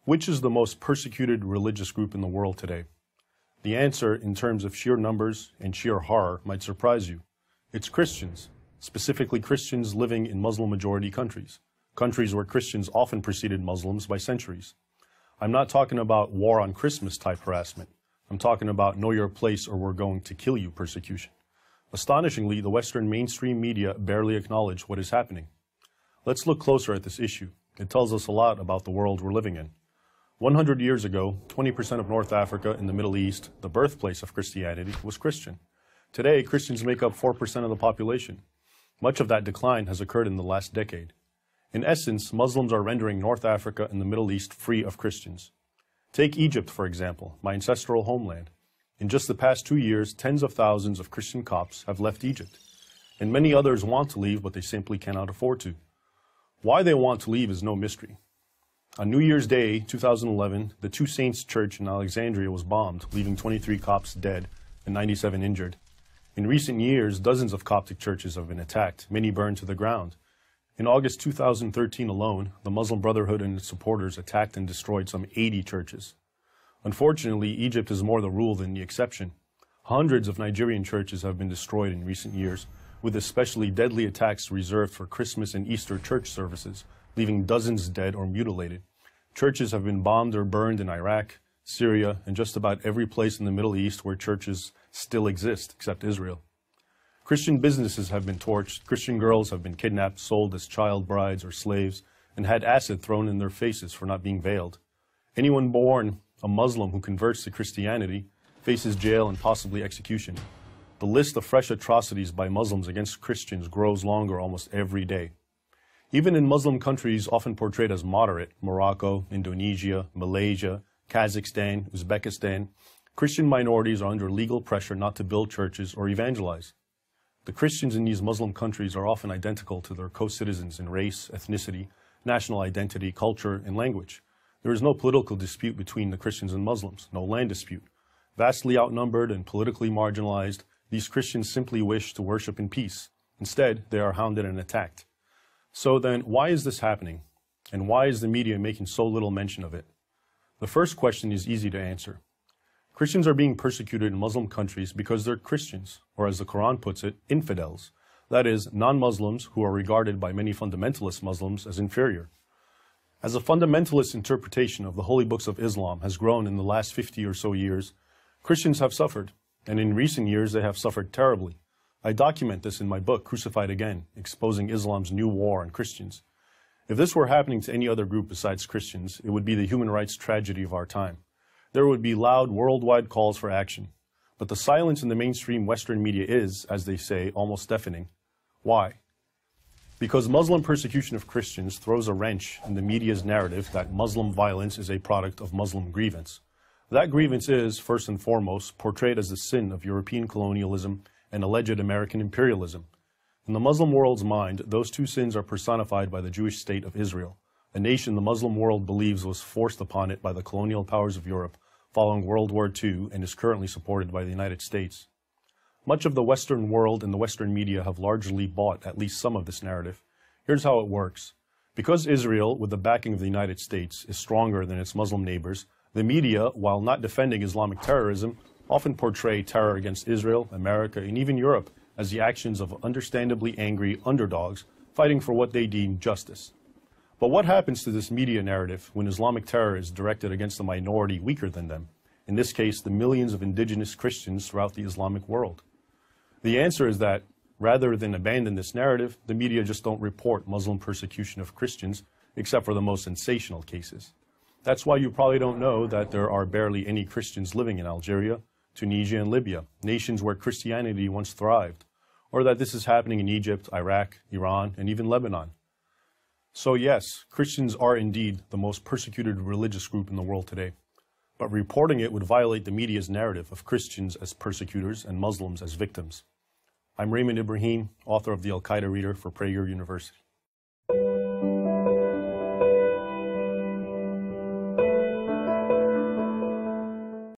Which is the most persecuted religious group in the world today? The answer, in terms of sheer numbers and sheer horror, might surprise you. It's Christians, specifically Christians living in Muslim-majority countries, countries where Christians often preceded Muslims by centuries. I'm not talking about war on Christmas type harassment. I'm talking about know your place or we're going to kill you persecution. Astonishingly, the Western mainstream media barely acknowledge what is happening. Let's look closer at this issue. It tells us a lot about the world we're living in. 100 years ago, 20% of North Africa and the Middle East, the birthplace of Christianity, was Christian. Today, Christians make up 4% of the population. Much of that decline has occurred in the last decade. In essence, Muslims are rendering North Africa and the Middle East free of Christians. Take Egypt, for example, my ancestral homeland. In just the past 2 years, tens of thousands of Christian Copts have left Egypt. And many others want to leave, but they simply cannot afford to. Why they want to leave is no mystery. On New Year's Day, 2011, the Two Saints Church in Alexandria was bombed, leaving 23 Copts dead and 97 injured. In recent years, dozens of Coptic churches have been attacked, many burned to the ground. In August 2013 alone, the Muslim Brotherhood and its supporters attacked and destroyed some 80 churches. Unfortunately, Egypt is more the rule than the exception. Hundreds of Nigerian churches have been destroyed in recent years, with especially deadly attacks reserved for Christmas and Easter church services, leaving dozens dead or mutilated. Churches have been bombed or burned in Iraq, Syria, and just about every place in the Middle East where churches still exist, except Israel. Christian businesses have been torched, Christian girls have been kidnapped, sold as child brides or slaves, and had acid thrown in their faces for not being veiled. Anyone born a Muslim who converts to Christianity faces jail and possibly execution. The list of fresh atrocities by Muslims against Christians grows longer almost every day. Even in Muslim countries often portrayed as moderate, Morocco, Indonesia, Malaysia, Kazakhstan, Uzbekistan, Christian minorities are under legal pressure not to build churches or evangelize. The Christians in these Muslim countries are often identical to their co-citizens in race, ethnicity, national identity, culture, and language. There is no political dispute between the Christians and Muslims, no land dispute. Vastly outnumbered and politically marginalized, these Christians simply wish to worship in peace. Instead, they are hounded and attacked. So then, why is this happening? And why is the media making so little mention of it? The first question is easy to answer. Christians are being persecuted in Muslim countries because they're Christians, or as the Quran puts it, infidels. That is, non-Muslims who are regarded by many fundamentalist Muslims as inferior. As a fundamentalist interpretation of the holy books of Islam has grown in the last 50 or so years, Christians have suffered, and in recent years they have suffered terribly. I document this in my book, Crucified Again, Exposing Islam's New War on Christians. If this were happening to any other group besides Christians, it would be the human rights tragedy of our time. There would be loud worldwide calls for action. But the silence in the mainstream Western media is, as they say, almost deafening. Why? Because Muslim persecution of Christians throws a wrench in the media's narrative that Muslim violence is a product of Muslim grievance. That grievance is, first and foremost, portrayed as the sin of European colonialism and alleged American imperialism. In the Muslim world's mind, those two sins are personified by the Jewish state of Israel, a nation the Muslim world believes was forced upon it by the colonial powers of Europe following World War II and is currently supported by the United States. Much of the Western world and the Western media have largely bought at least some of this narrative. Here's how it works. Because Israel, with the backing of the United States, is stronger than its Muslim neighbors, the media, while not defending Islamic terrorism, often portray terror against Israel, America, and even Europe as the actions of understandably angry underdogs fighting for what they deem justice. But what happens to this media narrative when Islamic terror is directed against a minority weaker than them? In this case, the millions of indigenous Christians throughout the Islamic world. The answer is that, rather than abandon this narrative, the media just don't report Muslim persecution of Christians, except for the most sensational cases. That's why you probably don't know that there are barely any Christians living in Algeria, Tunisia, and Libya, nations where Christianity once thrived, or that this is happening in Egypt, Iraq, Iran, and even Lebanon. So yes, Christians are indeed the most persecuted religious group in the world today, but reporting it would violate the media's narrative of Christians as persecutors and Muslims as victims. I'm Raymond Ibrahim, author of the Al-Qaeda Reader for Prager University.